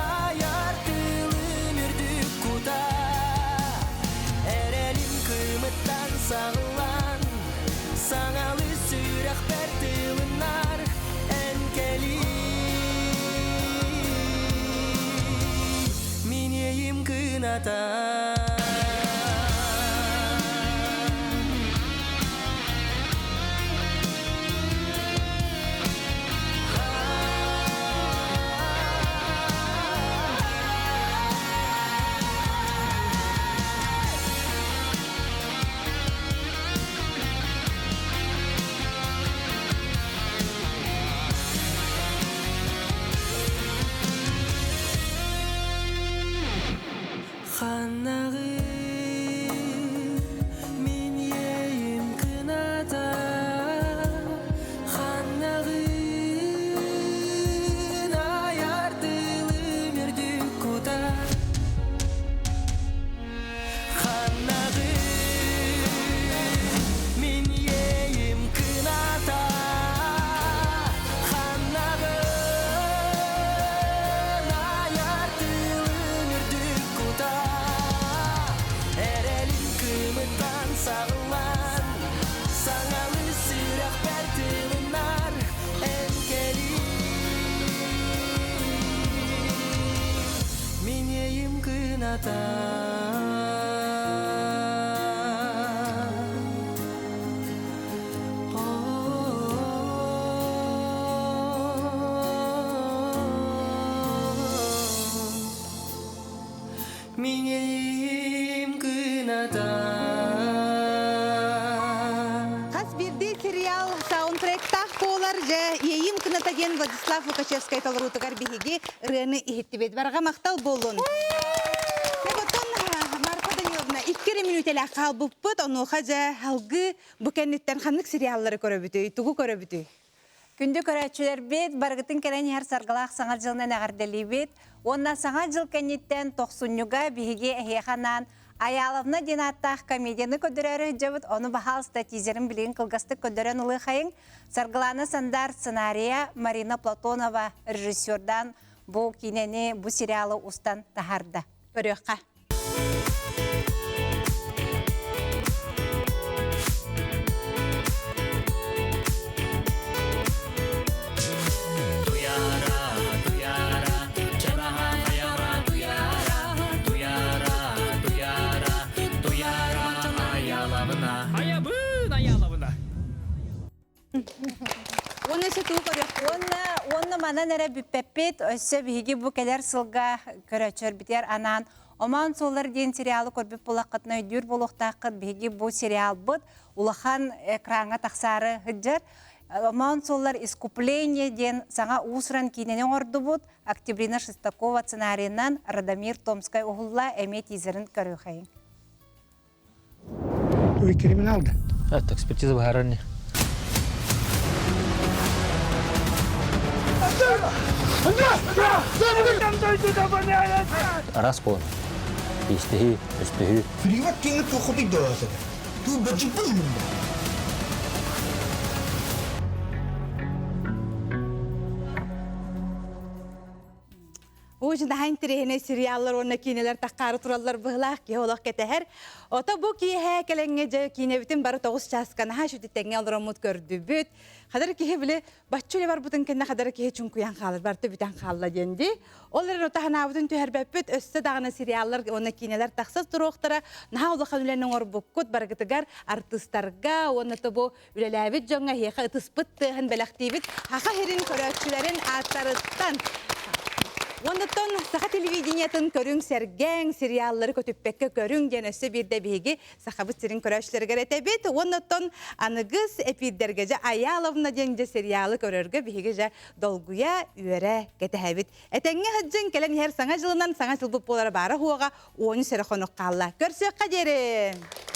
аяр тылым үрдүк куда эрелим кымыттан сағылан саңалы сүрақ бәртылынар энкели мен ейім кыната ханнағын мен ейім кыната ханнағын аяр тылым өрдүк куда ханнағын мен ейім кыната ханнағын аяр тылым өрдүк куда эрелим кымыттан сағылан саңалы сүрақ бәртылынар энкели мен ейім кыната мен ейім кыната Хас бирди сериал саундтректах болар же ейим кыната ген Владислав Лукачевскай толрутугар биһиги рыны ихиттибет барга мактал болун. Себотон Марфа Даниловна 2 минут эле калбыппыт, ону хажа халгы букенниттен ханнык сериаллары көрөбүтүй, тугу көрөбүтүй. Күндү көрәчүләр бит, баргытын кәрән һәр саргалах саңа жылына нәгәрдәли бит. Онна саңа жыл кәнниттен 90-нюга биһиге әһеханан Аяловна динаттах комедияны көдөрәрі жабыт, оны бахал статизерін білген кылгасты көдөрен ұлы қайын. Саргаланы сандар сценария Марина Платонова режиссердан бұл кинені, бұл сериалы устан тахарды. Көрөққа. Онны манан әрі бүппәппет, өссі бігі бұл кәлер сылға көрәчөр бітер анан. Оман солар ден сериалы көрбіп болаққытына үйдер болуқтаққыт бігі бұл сериал бұд. Улахан экранға тақсары ғыджар. Оман солар искупление ден саңа усыран кейненен орды бұд. Октябрина Шестакова сценарийынан Радомир Томскай оғылла әмет езерін көрі қайын. Ой, криминалды. Это экспертиза в Гаране. Раз по. Истихи, истихи. Приват кино тухуты досыды. тиң бачып булмында. Ужин хайн тирехне сериаллар онна кинелер таққары тураллар быһлаах ки олох кетехер. Ота бу киһэ келеңге же кинебитин бары 9 часкан ха шүтитеңге олромут көрдүбүт. Хадар киһэ биле баччуле бар бутын кенне хадар киһэ чункуян халар бар төбүтен халла денди. Олар ота ханабытын төһәрбәппүт өссө дагына сериаллар онна кинелер тақсыз туруктара наха олохан үленен орбуккут баргытыгар артисттарга онна тобу үлеләбит жоңга хеха ытыспыт тыһын белактибит. Хаха херин көрөкчүләрин аттарыттан Оннотон саха телевидениятын көрүң сәргәң сериаллары көтүппекке көрүң денесе бирде биги сахабыт сирин көрөшлөргө ретебит. Оннотон аныгыз эпидерге же Аяловна денде сериалы көрөргө биги же долгуя үөрэ кетебит. Этеңге хаджын келен хер саңа жылынан саңа жылбып болары бары хуага 10 серехонок калла. Көрсөк кадерин.